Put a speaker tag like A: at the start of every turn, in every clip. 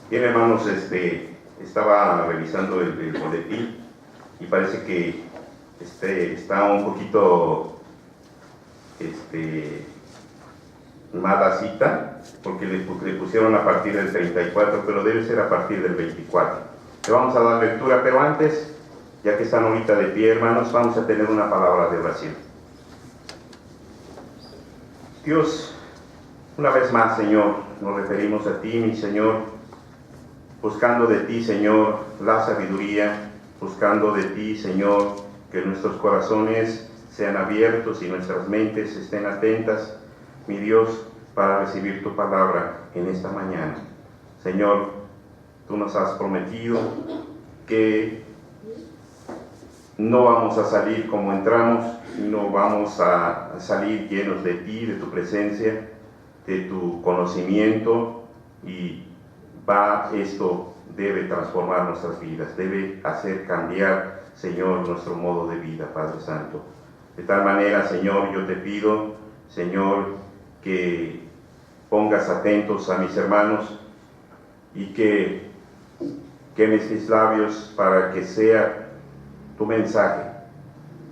A: Bien, hermanos, estaba revisando el boletín y parece que está un poquito mala cita, porque le pusieron a partir del 34, pero debe ser a partir del 24. Le vamos a dar lectura, pero antes, ya que están ahorita de pie, hermanos, vamos a tener una palabra de oración. Dios, una vez más, Señor, nos referimos a ti, mi Señor, buscando de ti, Señor, la sabiduría, buscando de ti, Señor, que nuestros corazones sean abiertos y nuestras mentes estén atentas, mi Dios, para recibir tu palabra en esta mañana. Señor, tú nos has prometido que no vamos a salir como entramos, no vamos a salir llenos de ti, de tu presencia, de tu conocimiento, y esto debe transformar nuestras vidas, debe hacer cambiar, Señor, nuestro modo de vida, Padre Santo. De tal manera, Señor, yo te pido, Señor, que pongas atentos a mis hermanos y que quemes mis labios para que sea tu mensaje,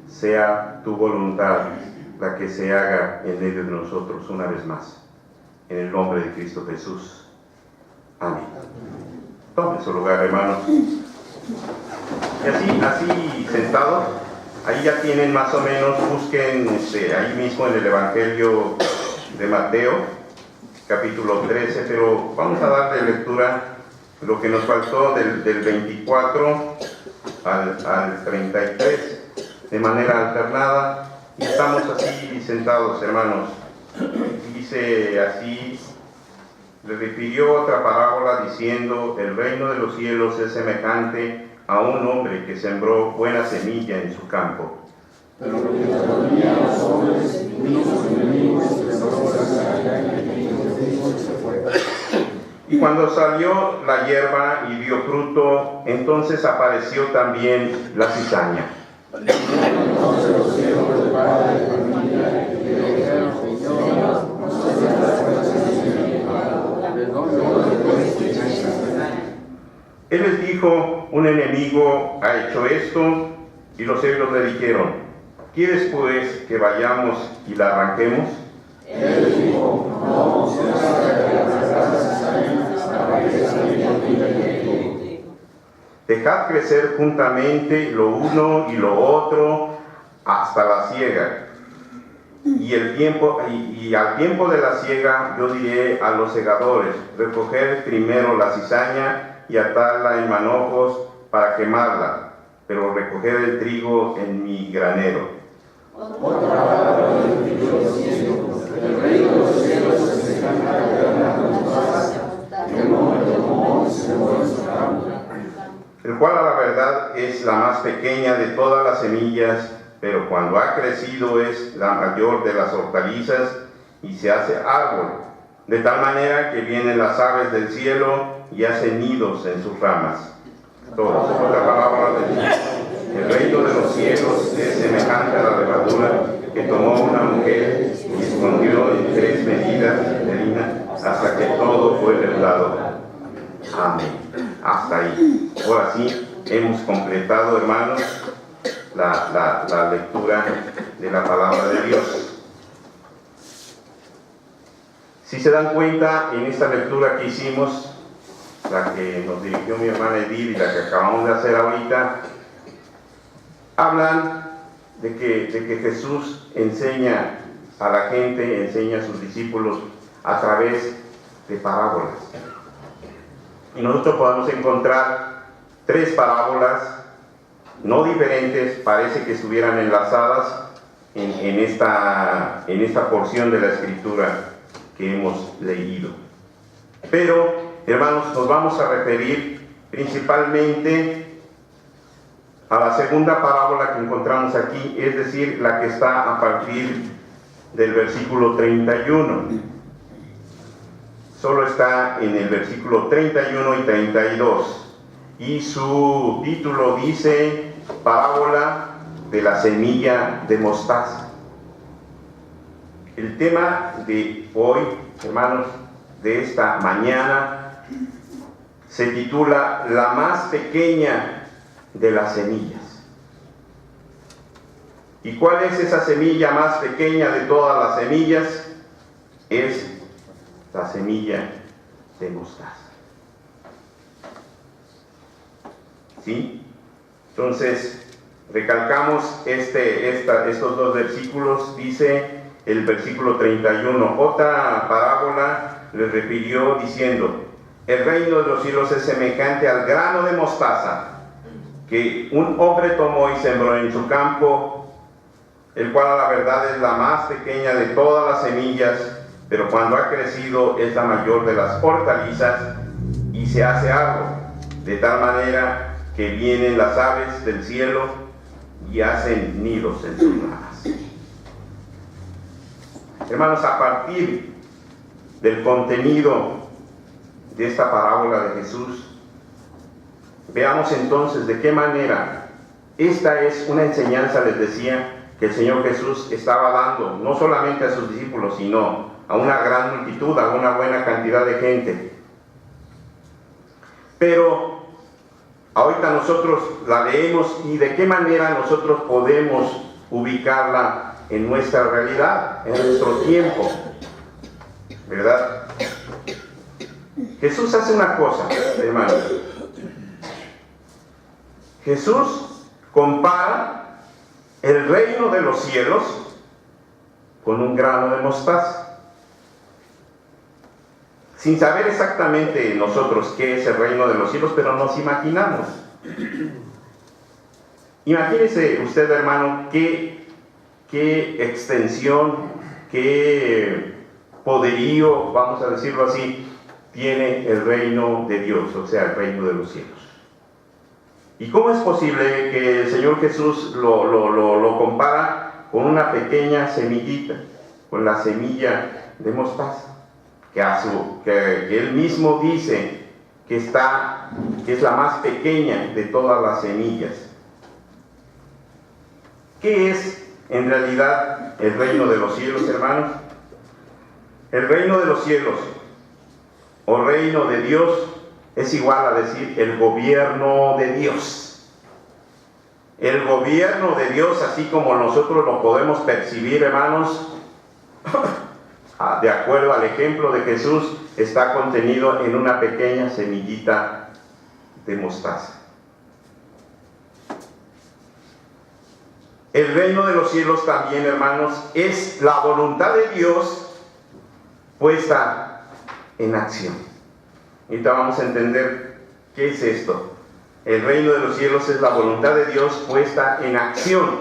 A: sea tu voluntad la que se haga en medio de nosotros una vez más. En el nombre de Cristo Jesús. Amén. Tomen su lugar, hermanos. Y así sentados, ahí ya tienen más o menos, busquen ahí mismo en el Evangelio de Mateo, capítulo 13, pero vamos a darle lectura lo que nos faltó del 24 al 33, de manera alternada, y estamos así sentados, hermanos. Dice así: le refirió otra parábola diciendo: el reino de los cielos es semejante a un hombre que sembró buena semilla en su campo.
B: Pero que todavía los hombres, sus enemigos, se fue.
A: Y cuando salió la hierba y dio fruto, entonces apareció también la cizaña.
B: Entonces los siervos del padre de familia le dijeron: Señor,
A: Él les dijo: un enemigo ha hecho esto. Y los siervos le dijeron: ¿quieres pues que vayamos y la arranquemos?
B: Él les dijo: no, se
A: dejad crecer juntamente lo uno y lo otro hasta la siega. Y al tiempo de la siega yo diré a los segadores: recoged primero la cizaña y atadla en manojos para quemarla, pero recoged el trigo en mi granero.
B: Otra palabra del el reino de los cielos es semejante a la grana que un hombre tomó y sembró en su campo.
A: El cual a la verdad es la más pequeña de todas las semillas, pero cuando ha crecido es la mayor de las hortalizas y se hace árbol, de tal manera que vienen las aves del cielo y hacen nidos en sus ramas. Otra palabra de Dios: el reino de los cielos es semejante a la levadura que tomó una mujer y escondió en 3 medidas de harina hasta que todo fue leudado. Amén. Hasta ahí. Ahora sí, hemos completado, hermanos, la lectura de la palabra de Dios. Si se dan cuenta, en esta lectura que hicimos, la que nos dirigió mi hermana Edith y la que acabamos de hacer ahorita, hablan de que Jesús enseña a la gente, enseña a sus discípulos a través de parábolas. Y nosotros podemos encontrar 3 parábolas, no diferentes, parece que estuvieran enlazadas en esta porción de la Escritura que hemos leído. Pero, hermanos, nos vamos a referir principalmente a la segunda parábola que encontramos aquí, es decir, la que está a partir del versículo 31. Solo está en el versículo 31 y 32. Y su título dice: parábola de la semilla de mostaza. El tema de hoy, hermanos, de esta mañana, se titula La más pequeña de las semillas. ¿Y cuál es esa semilla más pequeña de todas las semillas? Es la semilla de mostaza. ¿Sí? Entonces, recalcamos estos dos versículos. Dice el versículo 31, otra parábola les refirió diciendo: el reino de los cielos es semejante al grano de mostaza que un hombre tomó y sembró en su campo, el cual a la verdad es la más pequeña de todas las semillas, pero cuando ha crecido es la mayor de las hortalizas y se hace árbol, de tal manera que vienen las aves del cielo y hacen nidos en sus ramas. Hermanos, a partir del contenido de esta parábola de Jesús, veamos entonces de qué manera esta es una enseñanza, les decía, que el Señor Jesús estaba dando, no solamente a sus discípulos, sino a una gran multitud, a una buena cantidad de gente. Pero ahorita nosotros la leemos y de qué manera nosotros podemos ubicarla en nuestra realidad, en nuestro tiempo, ¿verdad? Jesús hace una cosa, hermano. Jesús compara el reino de los cielos con un grano de mostaza. Sin saber exactamente nosotros qué es el reino de los cielos, pero nos imaginamos. Imagínese usted, hermano, qué extensión, qué poderío, vamos a decirlo así, tiene el reino de Dios, o sea, el reino de los cielos. ¿Y cómo es posible que el Señor Jesús lo compara con una pequeña semillita, con la semilla de mostaza? Que Él mismo dice que es la más pequeña de todas las semillas. ¿Qué es en realidad el reino de los cielos, hermanos? El reino de los cielos, o reino de Dios, es igual a decir el gobierno de Dios. El gobierno de Dios, así como nosotros lo podemos percibir, hermanos, de acuerdo al ejemplo de Jesús, está contenido en una pequeña semillita de mostaza. El reino de los cielos también, hermanos, es la voluntad de Dios puesta en acción. Ahorita vamos a entender qué es esto. El reino de los cielos es la voluntad de Dios puesta en acción.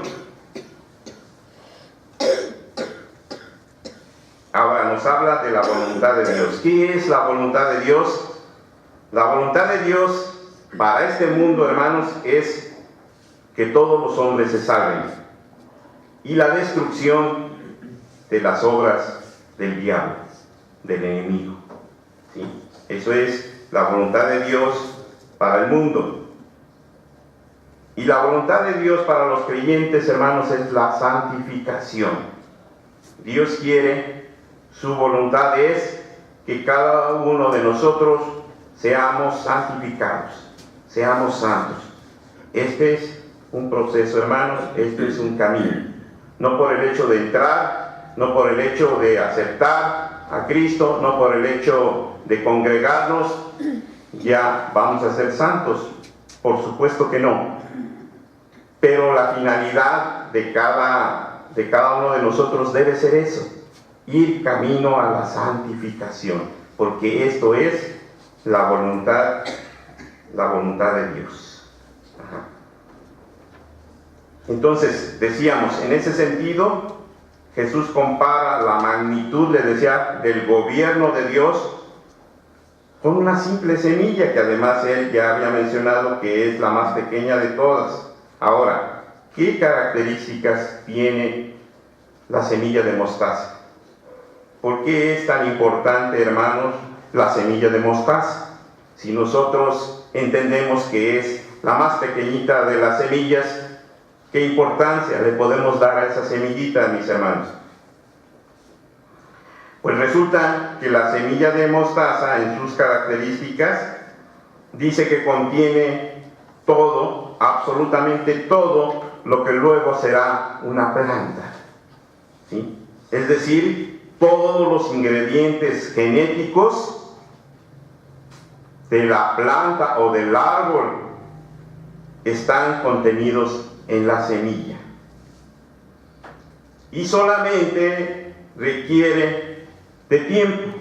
A: Ahora nos habla de la voluntad de Dios. ¿Qué es la voluntad de Dios? La voluntad de Dios para este mundo, hermanos, es que todos los hombres se salven y la destrucción de las obras del diablo, del enemigo. ¿Sí? Eso es la voluntad de Dios para el mundo. Y la voluntad de Dios para los creyentes, hermanos, es la santificación. Dios quiere, su voluntad es que cada uno de nosotros seamos santificados, seamos santos. Este es un proceso, hermanos, este es un camino. No por el hecho de entrar, no por el hecho de aceptar a Cristo, no por el hecho de congregarnos, ya vamos a ser santos. Por supuesto que no. Pero la finalidad de cada uno de nosotros debe ser eso, ir camino a la santificación, porque esto es la voluntad de Dios. Ajá. Entonces, decíamos, en ese sentido, Jesús compara la magnitud, le decía, del gobierno de Dios con una simple semilla, que además él ya había mencionado que es la más pequeña de todas. Ahora, ¿qué características tiene la semilla de mostaza? ¿Por qué es tan importante, hermanos, la semilla de mostaza? Si nosotros entendemos que es la más pequeñita de las semillas, ¿qué importancia le podemos dar a esa semillita, mis hermanos? Pues resulta que la semilla de mostaza, en sus características, dice que contiene todo, absolutamente todo, lo que luego será una planta, ¿sí? Es decir, todos los ingredientes genéticos de la planta o del árbol están contenidos en la semilla. Y solamente requiere de tiempo.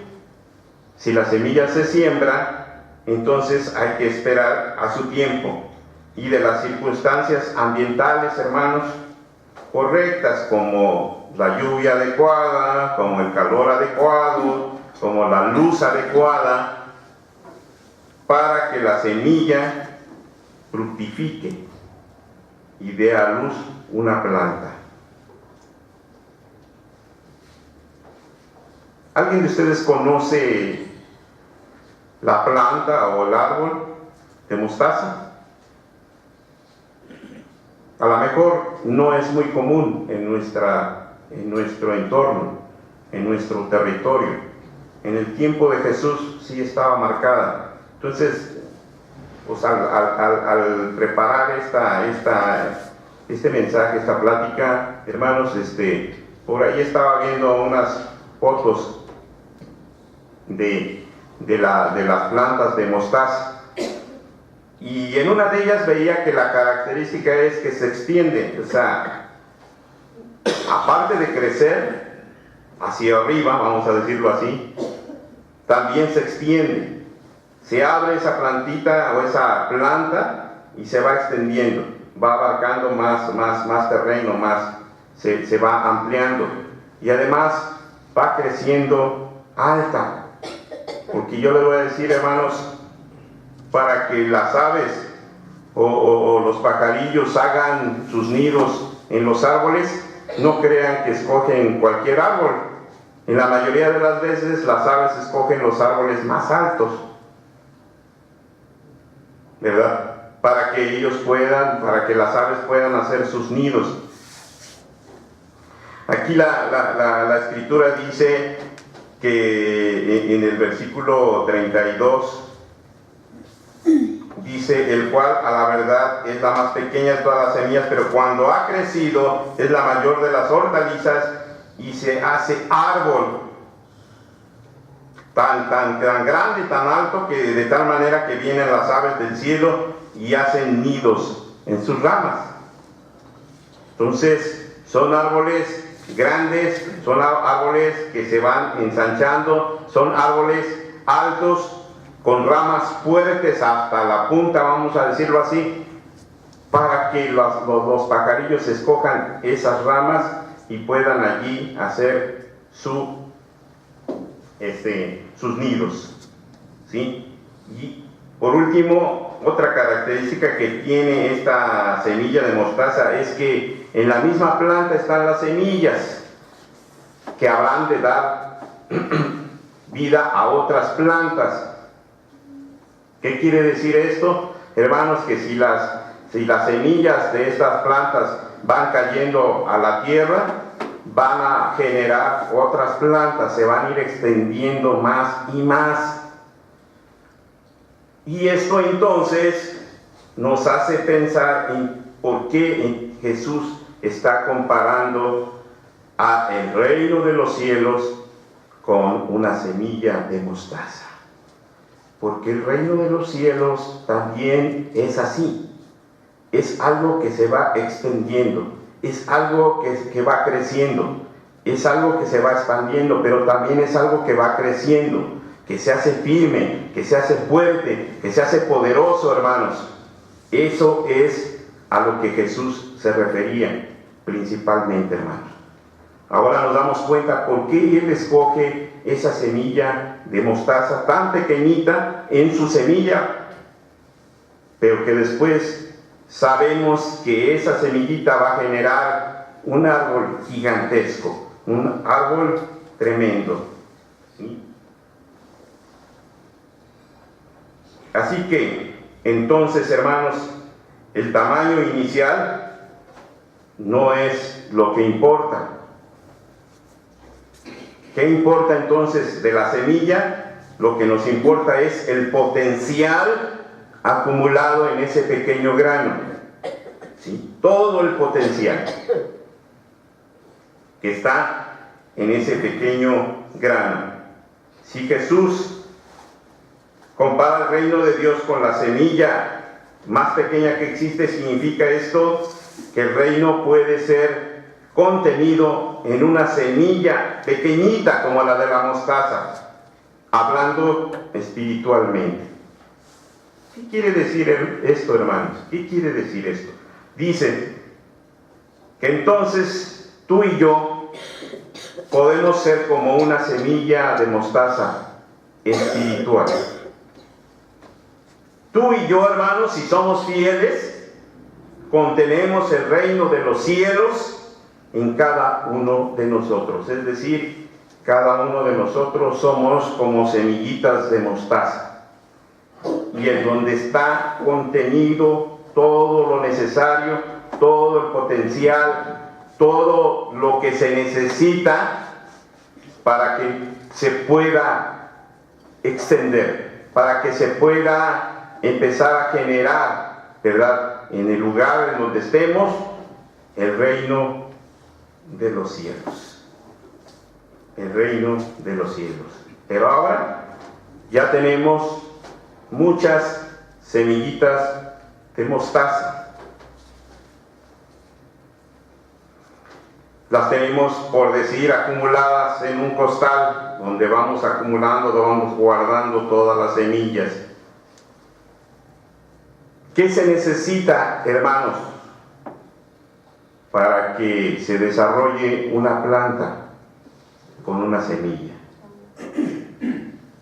A: Si la semilla se siembra, entonces hay que esperar a su tiempo. Y de las circunstancias ambientales, hermanos, correctas, como la lluvia adecuada, como el calor adecuado, como la luz adecuada, para que la semilla fructifique y dé a luz una planta. ¿Alguien de ustedes conoce la planta o el árbol de mostaza? A lo mejor no es muy común en nuestro entorno, en nuestro territorio. En el tiempo de Jesús sí estaba marcada. Entonces, pues al preparar este mensaje, esta plática, hermanos, por ahí estaba viendo unas fotos de las plantas de mostaza. Y en una de ellas veía que la característica es que se extiende, o sea, aparte de crecer hacia arriba, vamos a decirlo así, también se extiende. Se abre esa plantita o esa planta y se va extendiendo, va abarcando más terreno, se va ampliando. Y además va creciendo alta. Porque yo les voy a decir, hermanos, para que las aves o los pajarillos hagan sus nidos en los árboles, no crean que escogen cualquier árbol. En la mayoría de las veces las aves escogen los árboles más altos, ¿verdad? Para que las aves puedan hacer sus nidos. Aquí la escritura dice que en el versículo 32 dice: el cual a la verdad es la más pequeña de todas las semillas, pero cuando ha crecido es la mayor de las hortalizas y se hace árbol tan grande y tan alto que de tal manera que vienen las aves del cielo y hacen nidos en sus ramas. Entonces son árboles grandes, son árboles que se van ensanchando, son árboles altos con ramas fuertes hasta la punta, vamos a decirlo así, para que los pajarillos escojan esas ramas y puedan allí hacer sus nidos, ¿sí? Y por último, otra característica que tiene esta semilla de mostaza es que en la misma planta están las semillas que habrán de dar vida a otras plantas. ¿Qué quiere decir esto? Hermanos, que si las semillas de estas plantas van cayendo a la tierra, van a generar otras plantas, se van a ir extendiendo más y más. Y esto entonces nos hace pensar en por qué Jesús está comparando el reino de los cielos con una semilla de mostaza. Porque el reino de los cielos también es así. Es algo que se va extendiendo, es algo que va creciendo, es algo que se va expandiendo, pero también es algo que va creciendo, que se hace firme, que se hace fuerte, que se hace poderoso, hermanos. Eso es a lo que Jesús se refería principalmente, hermanos. Ahora nos damos cuenta por qué Él escoge esa semilla de mostaza tan pequeñita en su semilla, pero que después sabemos que esa semillita va a generar un árbol gigantesco, un árbol tremendo, ¿sí? Así que, entonces, hermanos, el tamaño inicial no es lo que importa. ¿Qué importa entonces de la semilla? Lo que nos importa es el potencial acumulado en ese pequeño grano, ¿sí? Todo el potencial que está en ese pequeño grano. Si Jesús compara el reino de Dios con la semilla más pequeña que existe, significa esto que el reino puede ser contenido en una semilla pequeñita como la de la mostaza, hablando espiritualmente. ¿Qué quiere decir esto, hermanos? ¿Qué quiere decir esto? Dice que entonces tú y yo podemos ser como una semilla de mostaza espiritual. Tú y yo, hermanos, si somos fieles, contenemos el reino de los cielos en cada uno de nosotros. Es decir, cada uno de nosotros somos como semillitas de mostaza. Y en donde está contenido todo lo necesario, todo el potencial, todo lo que se necesita para que se pueda extender, para que se pueda empezar a generar, ¿verdad?, en el lugar en donde estemos, el reino de los cielos. El reino de los cielos. Pero ahora ya tenemos muchas semillitas de mostaza. Las tenemos, por decir, acumuladas en un costal, donde vamos acumulando, vamos guardando todas las semillas. ¿Qué se necesita, hermanos, para que se desarrolle una planta con una semilla?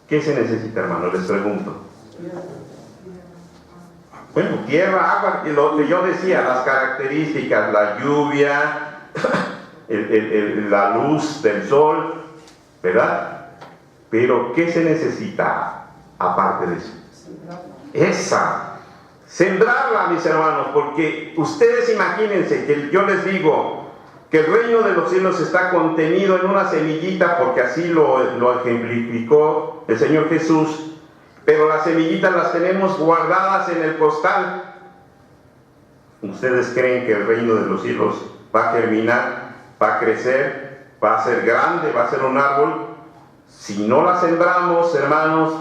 A: ¿Qué se necesita, hermanos? Les pregunto. Bueno, tierra, agua, lo que yo decía, las características, la lluvia, la luz del sol, ¿verdad? Pero ¿qué se necesita aparte de eso? Sembrarla, mis hermanos, porque ustedes imagínense que yo les digo que el reino de los cielos está contenido en una semillita, porque así lo ejemplificó el Señor Jesús, pero las semillitas las tenemos guardadas en el costal. ¿Ustedes creen que el reino de los cielos va a germinar, va a crecer, va a ser grande, va a ser un árbol? Si no la sembramos, hermanos,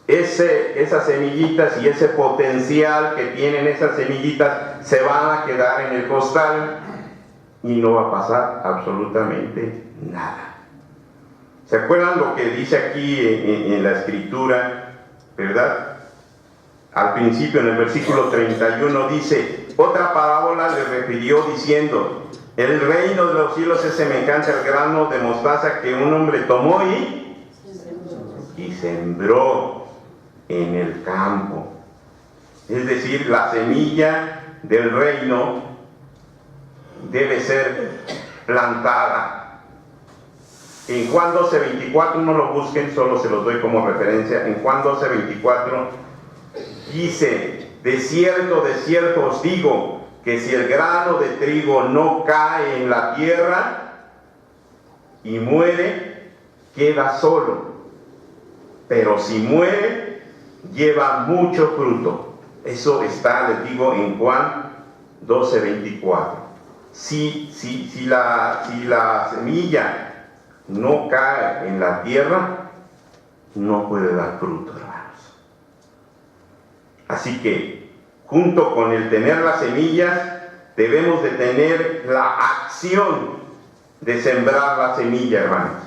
A: esas semillitas y ese potencial que tienen esas semillitas se van a quedar en el costal y no va a pasar absolutamente nada. ¿Se acuerdan lo que dice aquí en la escritura, verdad? Al principio, en el versículo 31, dice: otra parábola le refirió diciendo: el reino de los cielos es semejante al grano de mostaza que un hombre tomó y sembró en el campo. Es decir, la semilla del reino debe ser plantada. En Juan 12:24, no lo busquen, solo se los doy como referencia. En Juan 12:24 dice: de cierto os digo que si el grano de trigo no cae en la tierra y muere, queda solo, pero si muere, lleva mucho fruto. Eso está, les digo, en Juan 12:24. Si la semilla no cae en la tierra, no puede dar fruto, hermanos. Así que, junto con el tener las semillas, debemos de tener la acción de sembrar la semilla, hermanos.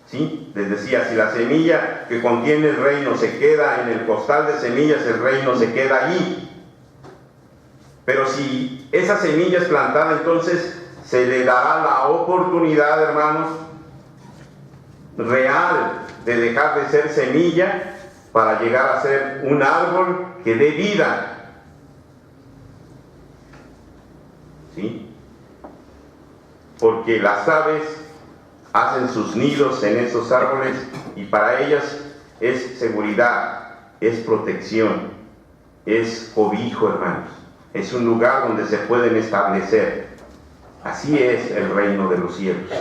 A: ¿Sí? Les decía, si la semilla que contiene el reino se queda en el costal de semillas, el reino se queda allí. Pero si esa semilla es plantada, entonces se le dará la oportunidad, hermanos, real de dejar de ser semilla para llegar a ser un árbol que dé vida. ¿Sí? Porque las aves hacen sus nidos en esos árboles y para ellas es seguridad, es protección, es cobijo, hermanos. Es un lugar donde se pueden establecer. Así es el reino de los cielos.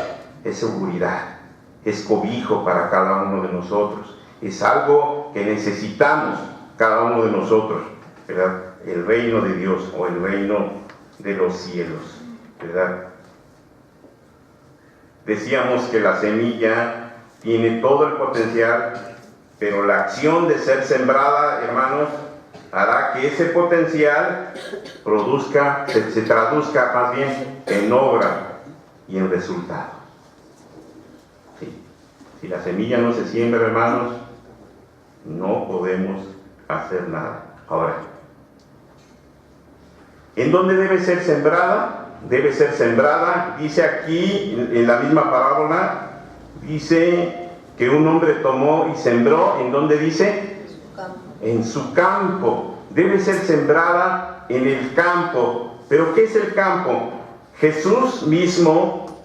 A: Es seguridad, es cobijo para cada uno de nosotros. Es algo que necesitamos cada uno de nosotros, ¿verdad? El reino de Dios o el reino de los cielos, ¿verdad? Decíamos que la semilla tiene todo el potencial, pero la acción de ser sembrada, hermanos, hará que ese potencial se traduzca más bien en obra y en resultado. Sí. Si la semilla no se siembra, hermanos, no podemos hacer nada. Ahora, ¿en dónde debe ser sembrada? Debe ser sembrada, dice aquí en la misma parábola, dice que un hombre tomó y sembró. ¿En dónde dice? En su campo. Debe ser sembrada en el campo. ¿Pero qué es el campo? Jesús mismo,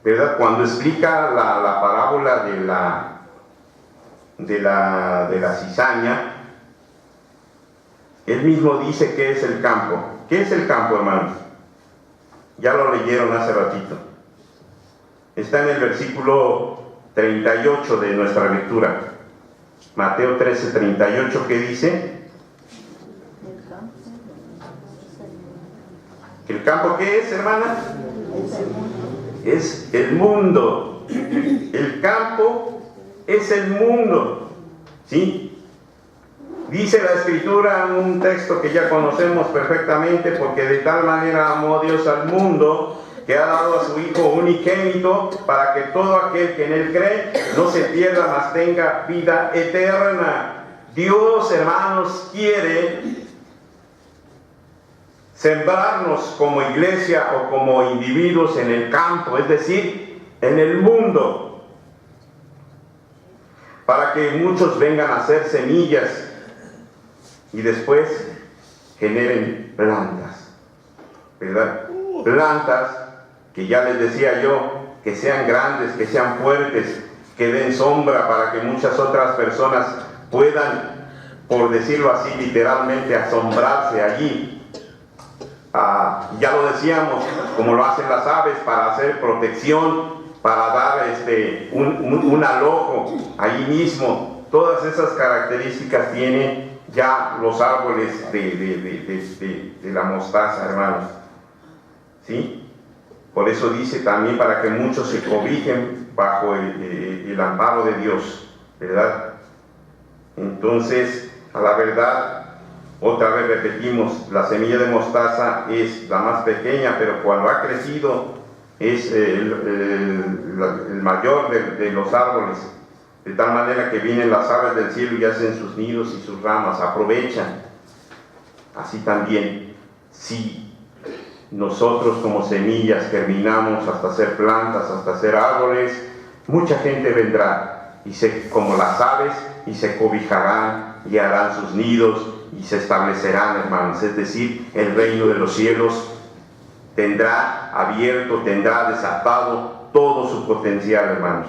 A: ¿verdad?, cuando explica la parábola de la cizaña, él mismo dice qué es el campo. ¿Qué es el campo, hermanos? Ya lo leyeron hace ratito. Está en el versículo 38 de nuestra lectura. Mateo 13, 38, ¿qué dice? ¿El campo qué es, hermana? Es el mundo. El campo es el mundo. ¿Sí? Dice la Escritura, un texto que ya conocemos perfectamente, porque de tal manera amó Dios al mundo, que ha dado a su Hijo unigénito, para que todo aquel que en Él cree no se pierda, mas tenga vida eterna. Dios, hermanos, quiere sembrarnos como iglesia o como individuos en el campo, es decir, en el mundo, para que muchos vengan a ser semillas y después generen plantas, ¿verdad? Plantas que ya les decía yo, que sean grandes, que sean fuertes, que den sombra para que muchas otras personas puedan, por decirlo así literalmente, asombrarse allí. Ya lo decíamos, como lo hacen las aves, para hacer protección, para dar un alojo allí mismo. Todas esas características tienen ya los árboles de la mostaza, hermanos. ¿Sí? Por eso dice también, para que muchos se cobijen bajo el amparo de Dios, ¿verdad? Entonces, a la verdad, otra vez repetimos, la semilla de mostaza es la más pequeña, pero cuando ha crecido es el mayor de los árboles, de tal manera que vienen las aves del cielo y hacen sus nidos y sus ramas, aprovechan. Así también, si nosotros como semillas germinamos hasta ser plantas, hasta ser árboles, mucha gente vendrá, como las aves, y se cobijarán y harán sus nidos y se establecerán, hermanos. Es decir, el reino de los cielos tendrá abierto, tendrá desatado todo su potencial, hermanos,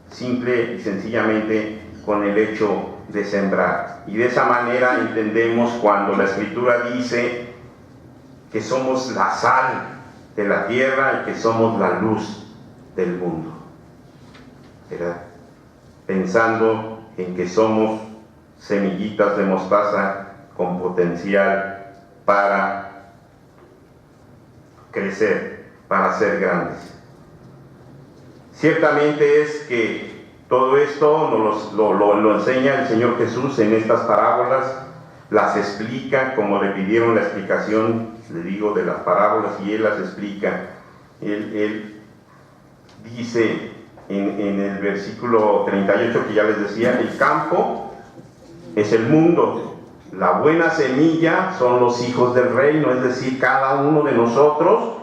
A: simple y sencillamente con el hecho de sembrar. Y de esa manera entendemos cuando la Escritura dice que somos la sal de la tierra y que somos la luz del mundo, ¿verdad? Pensando en que somos semillitas de mostaza con potencial para crecer, para ser grandes. Ciertamente es que todo esto nos lo enseña el Señor Jesús en estas parábolas, las explica, como le pidieron la explicación, le digo, de las parábolas, y Él las explica. Él dice en el versículo 38 que ya les decía, el campo es el mundo, la buena semilla son los hijos del reino, es decir, cada uno de nosotros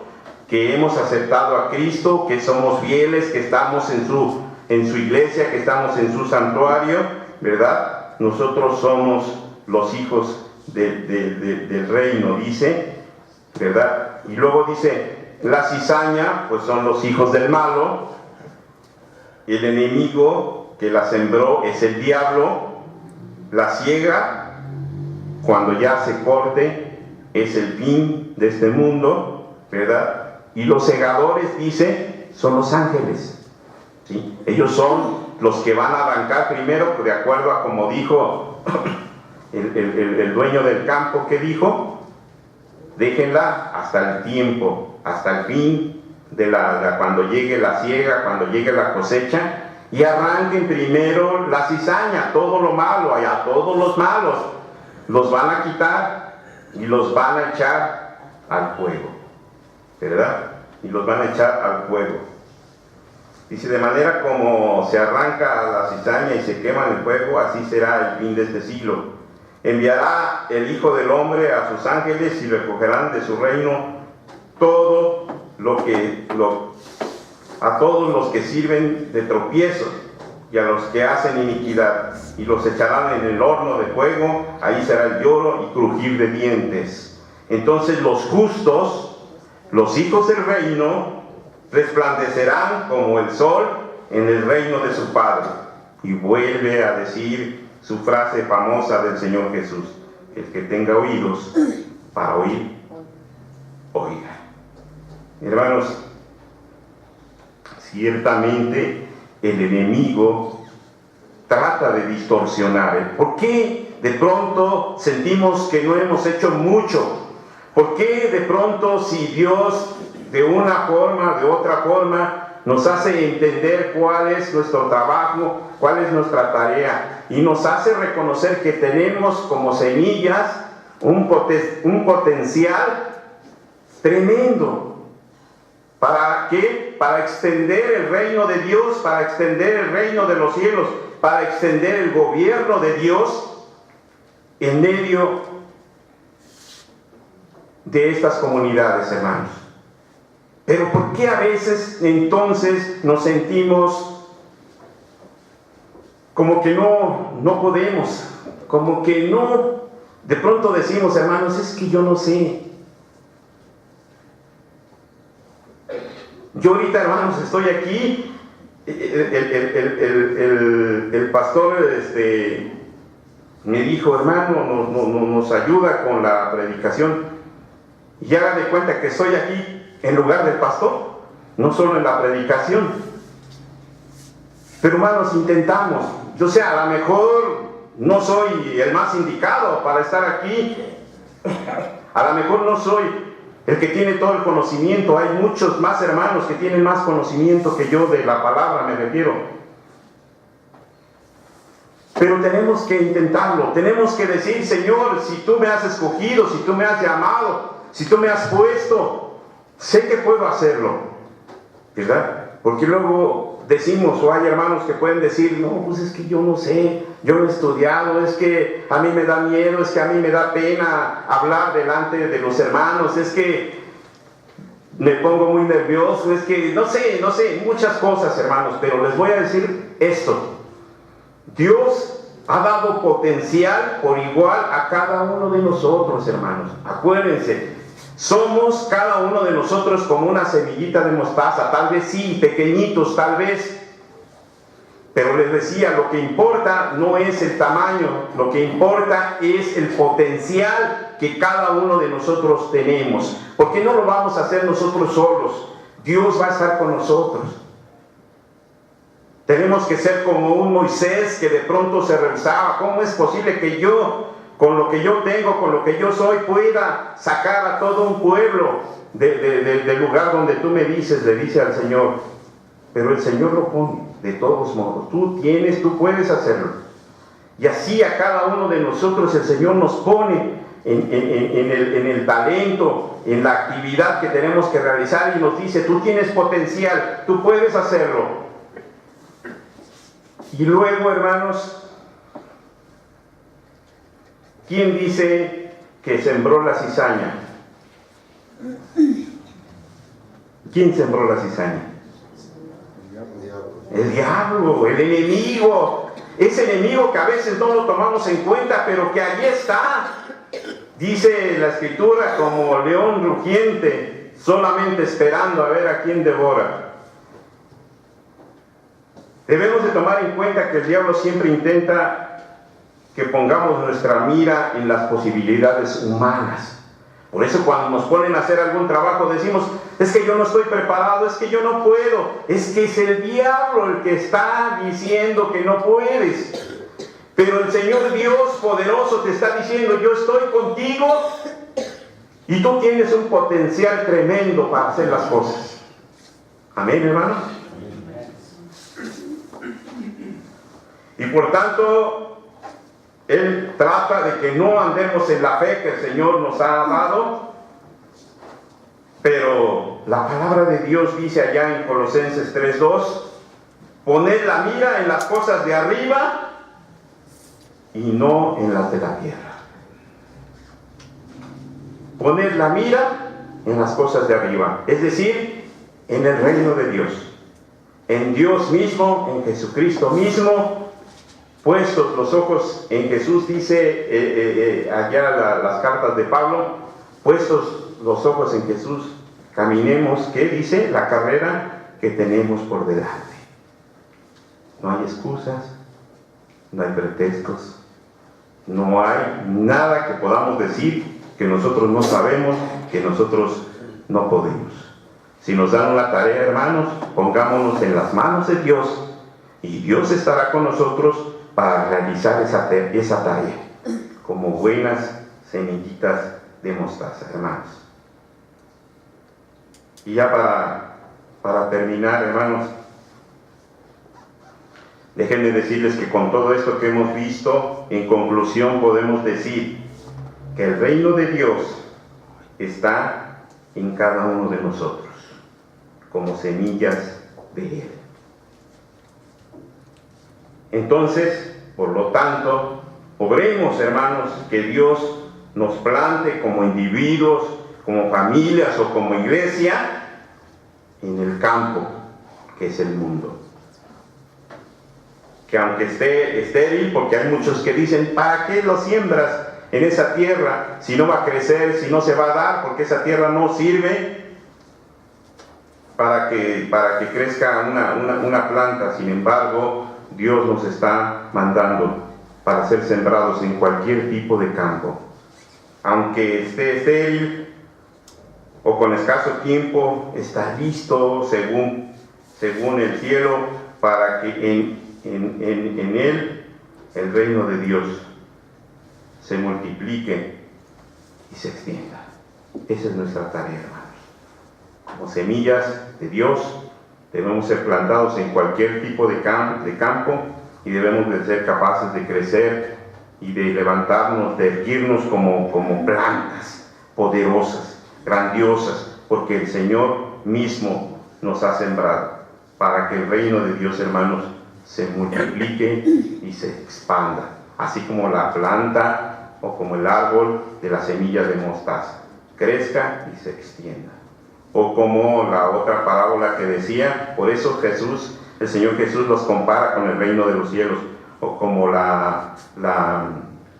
A: que hemos aceptado a Cristo, que somos fieles, que estamos en su iglesia, que estamos en su santuario, ¿verdad? Nosotros somos los hijos del reino, dice, ¿verdad? Y luego dice, la cizaña, pues son los hijos del malo, el enemigo que la sembró es el diablo, la siega, cuando ya se corte, es el fin de este mundo, ¿verdad? Y los segadores, dice, son los ángeles, ¿sí? Ellos son los que van a arrancar primero, de acuerdo a como dijo el dueño del campo, ¿qué dijo? Déjenla hasta el tiempo, hasta el fin de cuando llegue la siega, cuando llegue la cosecha, y arranquen primero la cizaña, todo lo malo, a todos los malos los van a quitar y los van a echar al fuego, ¿verdad? Y los van a echar al fuego. Dice, de manera como se arranca la cizaña y se quema en el fuego, así será el fin de este siglo. Enviará el Hijo del Hombre a sus ángeles y recogerán de su reino todo a todos los que sirven de tropiezo y a los que hacen iniquidad, y los echarán en el horno de fuego, ahí será el lloro y crujir de dientes. Entonces los justos, los hijos del reino, resplandecerán como el sol en el reino de su Padre. Y vuelve a decir su frase famosa del Señor Jesús: el que tenga oídos para oír, oiga. Hermanos, ciertamente el enemigo trata de distorsionar. ¿Por qué de pronto sentimos que no hemos hecho mucho? ¿Por qué de pronto, si Dios de una forma, de otra forma, nos hace entender cuál es nuestro trabajo, cuál es nuestra tarea, y nos hace reconocer que tenemos como semillas un potencial tremendo? ¿Para qué? Para extender el reino de Dios, para extender el reino de los cielos, para extender el gobierno de Dios en medio de estas comunidades, hermanos. Pero ¿por qué a veces entonces nos sentimos como que no podemos? Como que no, de pronto decimos, hermanos, es que yo no sé. Yo ahorita, hermanos, estoy aquí, el pastor me dijo, hermano, nos ayuda con la predicación, y haga de cuenta que estoy aquí en lugar del pastor, no solo en la predicación. Pero, hermanos, intentamos. Yo sé, a lo mejor no soy el más indicado para estar aquí, a lo mejor no soy el que tiene todo el conocimiento. Hay muchos más hermanos que tienen más conocimiento que yo de la palabra, me refiero. Pero tenemos que intentarlo, tenemos que decir, Señor, si tú me has escogido, si tú me has llamado, si tú me has puesto, sé que puedo hacerlo, ¿verdad? Porque luego decimos, o hay hermanos que pueden decir, no, pues es que yo no sé, yo no he estudiado, es que a mí me da miedo, es que a mí me da pena hablar delante de los hermanos, es que me pongo muy nervioso, es que no sé, muchas cosas, hermanos. Pero les voy a decir esto: Dios ha dado potencial por igual a cada uno de nosotros, hermanos. Acuérdense, somos cada uno de nosotros como una semillita de mostaza, tal vez sí, pequeñitos, tal vez. Pero les decía, lo que importa no es el tamaño, lo que importa es el potencial que cada uno de nosotros tenemos. Porque no lo vamos a hacer nosotros solos, Dios va a estar con nosotros. Tenemos que ser como un Moisés que de pronto se rehusaba. ¿Cómo es posible que yo, con lo que yo tengo, con lo que yo soy, pueda sacar a todo un pueblo del lugar donde tú me dices? Le dice al Señor. Pero el Señor lo pone, de todos modos. Tú puedes hacerlo. Y así a cada uno de nosotros el Señor nos pone en el talento, en la actividad que tenemos que realizar, y nos dice, tú tienes potencial, tú puedes hacerlo. Y luego, hermanos, ¿quién dice que sembró la cizaña? ¿Quién sembró la cizaña? El diablo, el enemigo. Ese enemigo que a veces no lo tomamos en cuenta, pero que allí está. Dice la Escritura, como león rugiente, solamente esperando a ver a quién devora. Debemos de tomar en cuenta que el diablo siempre intenta que pongamos nuestra mira en las posibilidades humanas. Por eso cuando nos ponen a hacer algún trabajo decimos, es que yo no estoy preparado, es que yo no puedo, es que es el diablo el que está diciendo que no puedes. Pero el Señor Dios poderoso te está diciendo: yo estoy contigo y tú tienes un potencial tremendo para hacer las cosas. Amén, hermanos. Y por tanto, Él trata de que no andemos en la fe que el Señor nos ha dado. Pero la palabra de Dios dice allá en Colosenses 3:2: poned la mira en las cosas de arriba y no en las de la tierra. Poned la mira en las cosas de arriba, es decir, en el reino de Dios, en Dios mismo, en Jesucristo mismo. Puestos los ojos en Jesús, dice allá las cartas de Pablo, puestos los ojos en Jesús, caminemos, ¿qué dice? La carrera que tenemos por delante. No hay excusas, no hay pretextos, no hay nada que podamos decir que nosotros no sabemos, que nosotros no podemos. Si nos dan una tarea, hermanos, pongámonos en las manos de Dios y Dios estará con nosotros para realizar esa tarea, como buenas semillitas de mostaza, hermanos. Y ya para terminar, hermanos, déjenme decirles que con todo esto que hemos visto, en conclusión podemos decir que el reino de Dios está en cada uno de nosotros, como semillas de Él. Entonces, por lo tanto, obremos, hermanos, que Dios nos plante como individuos, como familias o como iglesia en el campo que es el mundo. Que aunque esté estéril, porque hay muchos que dicen: ¿para qué lo siembras en esa tierra si no va a crecer, si no se va a dar, porque esa tierra no sirve para que crezca una planta? Sin embargo, Dios nos está mandando para ser sembrados en cualquier tipo de campo, aunque esté estéril o con escaso tiempo, está listo según el cielo, para que en él el reino de Dios se multiplique y se extienda. Esa es nuestra tarea, hermanos. Como semillas de Dios debemos ser plantados en cualquier tipo de campo, y debemos de ser capaces de crecer y de levantarnos, de erguirnos como plantas poderosas, grandiosas, porque el Señor mismo nos ha sembrado para que el reino de Dios, hermanos, se multiplique y se expanda, así como la planta o como el árbol de la semilla de mostaza crezca y se extienda. O como la otra parábola que decía, por eso el Señor Jesús los compara con el reino de los cielos, o como la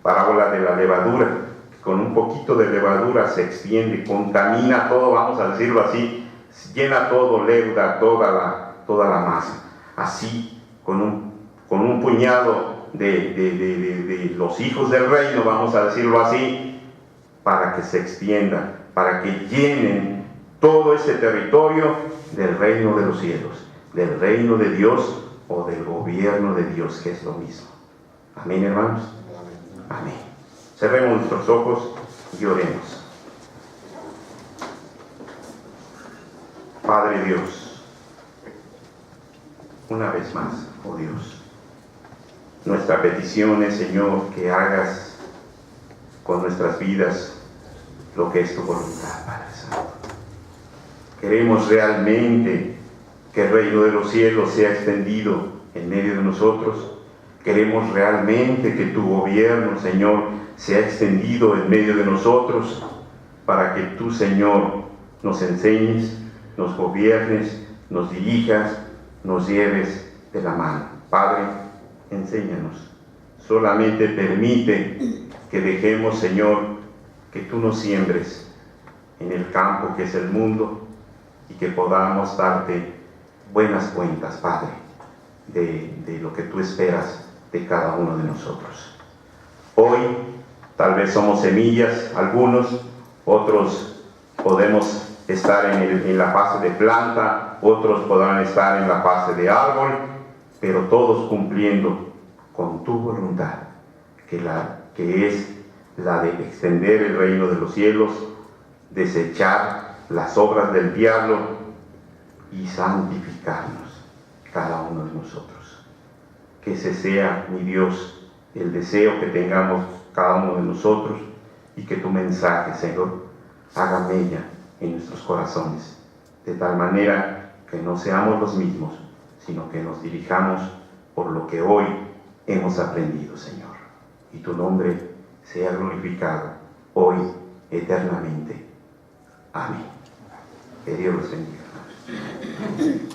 A: parábola de la levadura, que con un poquito de levadura se extiende, contamina todo, vamos a decirlo así, llena todo, leuda toda la masa. Así, con un puñado de los hijos del reino, vamos a decirlo así, para que se extienda, para que llenen todo este territorio del reino de los cielos, del reino de Dios o del gobierno de Dios, que es lo mismo. Amén, hermanos. Amén. Cerremos nuestros ojos y oremos. Padre Dios, una vez más, oh Dios, nuestra petición es, Señor, que hagas con nuestras vidas lo que es tu voluntad, Padre Santo. Queremos realmente que el reino de los cielos sea extendido en medio de nosotros. Queremos realmente que tu gobierno, Señor, sea extendido en medio de nosotros, para que tú, Señor, nos enseñes, nos gobiernes, nos dirijas, nos lleves de la mano. Padre, enséñanos. Solamente permite que dejemos, Señor, que tú nos siembres en el campo que es el mundo, y que podamos darte buenas cuentas, Padre, de lo que tú esperas de cada uno de nosotros. Hoy tal vez somos semillas, algunos, otros podemos estar en la fase de planta, otros podrán estar en la fase de árbol, pero todos cumpliendo con tu voluntad, que es la de extender el reino de los cielos, desechar las obras del diablo y santificarnos cada uno de nosotros. Que ese sea, mi Dios, el deseo que tengamos cada uno de nosotros, y que tu mensaje, Señor, haga mella en nuestros corazones, de tal manera que no seamos los mismos, sino que nos dirijamos por lo que hoy hemos aprendido, Señor. Y tu nombre sea glorificado hoy, eternamente. Amén. Que Dios los bendiga.